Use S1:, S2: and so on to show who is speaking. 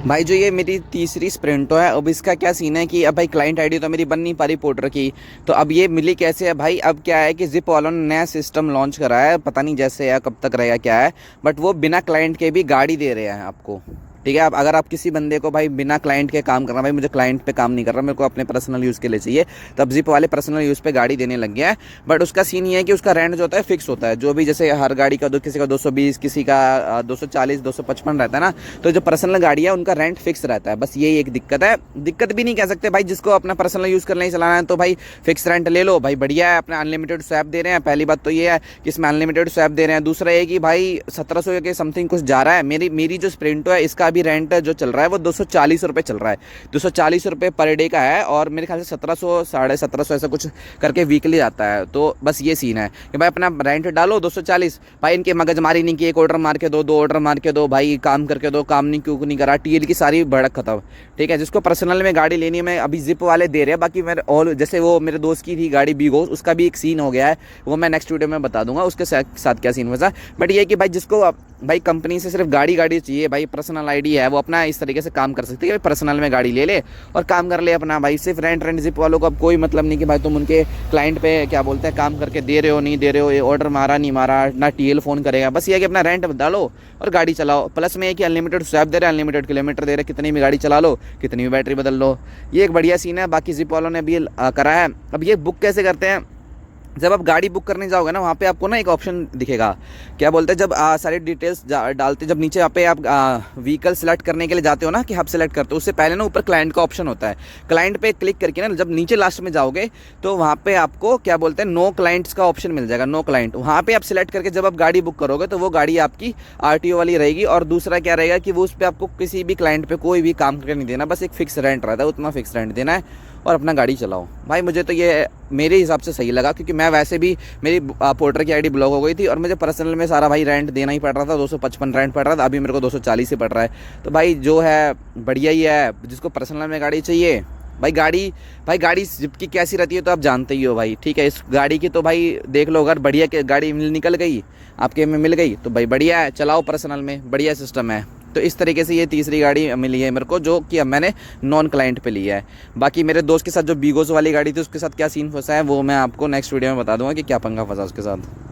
S1: भाई जो ये मेरी तीसरी स्प्रिंटो है, अब इसका क्या सीन है कि अब भाई क्लाइंट आईडी तो मेरी बन नहीं पा रही पोर्टर की। तो अब ये मिली कैसे है भाई? अब क्या है कि जिप वालों ने नया सिस्टम लॉन्च करा है, पता नहीं जैसे या कब तक रहेगा क्या है, बट वो बिना क्लाइंट के भी गाड़ी दे रहे हैं आपको। ठीक है, अब अगर आप किसी बंदे को भाई बिना क्लाइंट के काम करना, भाई मुझे क्लाइंट पे काम नहीं कर रहा, मेरे को अपने पर्सनल यूज़ के लिए चाहिए, तब जिप वाले पर्सनल यूज़ पे गाड़ी देने लग गया है। बट उसका सीन ये है कि उसका रेंट जो होता है फिक्स होता है, जो भी जैसे हर गाड़ी का किसी का 220, किसी का 240, 255 रहता है ना। तो जो पर्सनल गाड़ी है उनका रेंट फिक्स रहता है, बस यही एक दिक्कत है। दिक्कत भी नहीं कह सकते भाई, जिसको अपना पर्सनल यूज़ करना ही चलाना है तो भाई फिक्स रेंट ले लो भाई, बढ़िया है। अपना अनलिमिटेड स्वैप दे रहे हैं, पहली बात तो ये है कि इसमें अनलिमिटेड स्वैप दे रहे हैं। दूसरा ये कि भाई 1700 के समथिंग कुछ जा रहा है। मेरी जो स्प्रिंटो है इसका भी रेंट जो चल रहा है वो 240 रुपये चल रहा है, 240 रुपये पर डे का है, और मेरे ख्याल से 1700, 1750 ऐसा कुछ करके वीकली आता है। तो बस ये सीन है कि भाई अपना रेंट डालो 240, भाई इनकी मगजमारी नहीं कि एक ऑर्डर मार के दो ऑर्डर मार के दो, भाई काम करके दो, काम नहीं क्यों नहीं करा, टीएल की सारी भड़क खत्म। ठीक है, जिसको पर्सनल में गाड़ी लेनी है, मैं अभी जिप वाले दे रहे हैं। बाकी मेरे ऑल जैसे वो मेरे दोस्त की थी गाड़ी बीगो, उसका भी एक सीन हो गया है, वो मैं नेक्स्ट वीडियो में बता दूंगा उसके साथ क्या सीन हुआ। बट ये कि भाई जिसको भाई कंपनी से सिर्फ गाड़ी चाहिए, भाई पर्सनल आईडी है, वो अपना इस तरीके से काम कर सकते हैं कि पर्सनल में गाड़ी ले ले और काम कर ले अपना। भाई सिर्फ रेंट जिप वालों को अब कोई मतलब नहीं कि भाई तुम उनके क्लाइंट पे क्या बोलते हैं काम करके दे रहे हो नहीं दे रहे हो, ये ऑर्डर मारा नहीं मारा, ना टीएल फ़ोन करेगा। बस ये कि अपना रेंट डालो और गाड़ी चलाओ। प्लस में ये कि अनलिमिटेड स्वैप दे रहे हैं, अनलिमिटेड किलोमीटर दे रहे हैं, कितनी भी गाड़ी चला लो, कितनी भी बैटरी बदल लो। ये एक बढ़िया सीन है। बाकी जिप वालों ने भी करा है। अब ये बुक कैसे करते हैं? जब आप गाड़ी बुक करने जाओगे ना, वहाँ पे आपको ना एक ऑप्शन दिखेगा, क्या बोलते हैं, जब सारी डिटेल्स डालते, जब नीचे यहाँ पे आप व्हीकल सेलेक्ट करने के लिए जाते हो ना कि हब सेलेक्ट करते हो, उससे पहले ना ऊपर क्लाइंट का ऑप्शन होता है। क्लाइंट पे क्लिक करके ना जब नीचे लास्ट में जाओगे तो वहाँ पे आपको क्या बोलते हैं नो क्लाइंट्स का ऑप्शन मिल जाएगा, नो क्लाइंट। वहाँ पे आप सिलेक्ट करके जब आप गाड़ी बुक करोगे तो वो गाड़ी आपकी आरटीओ वाली रहेगी। और दूसरा क्या रहेगा कि वो उस पर आपको किसी भी क्लाइंट पे कोई भी काम करके नहीं देना, बस एक फिक्स रेंट रहता है, उतना फिक्स रेंट देना है और अपना गाड़ी चलाओ। भाई मुझे तो ये मेरे हिसाब से सही लगा, क्योंकि मैं वैसे भी मेरी पोर्टर की आईडी ब्लॉक हो गई थी और मुझे पर्सनल में सारा भाई रेंट देना ही पड़ रहा था, 255 रेंट पड़ रहा था, अभी मेरे को 240 ही पड़ रहा है। तो भाई जो है बढ़िया ही है। जिसको पर्सनल में गाड़ी चाहिए, भाई गाड़ी जिप की कैसी रहती है तो आप जानते ही हो भाई। ठीक है, इस गाड़ी की तो भाई देख लो, अगर बढ़िया गाड़ी निकल गई आपके में मिल गई तो भाई बढ़िया है, चलाओ पर्सनल में, बढ़िया सिस्टम है। तो इस तरीके से ये तीसरी गाड़ी मिली है मेरे को, जो कि अब मैंने नॉन क्लाइंट पे ली है। बाकी मेरे दोस्त के साथ जो बीगोस वाली गाड़ी थी उसके साथ क्या सीन फंसा है वो मैं आपको नेक्स्ट वीडियो में बता दूंगा कि क्या पंगा फंसा उसके साथ।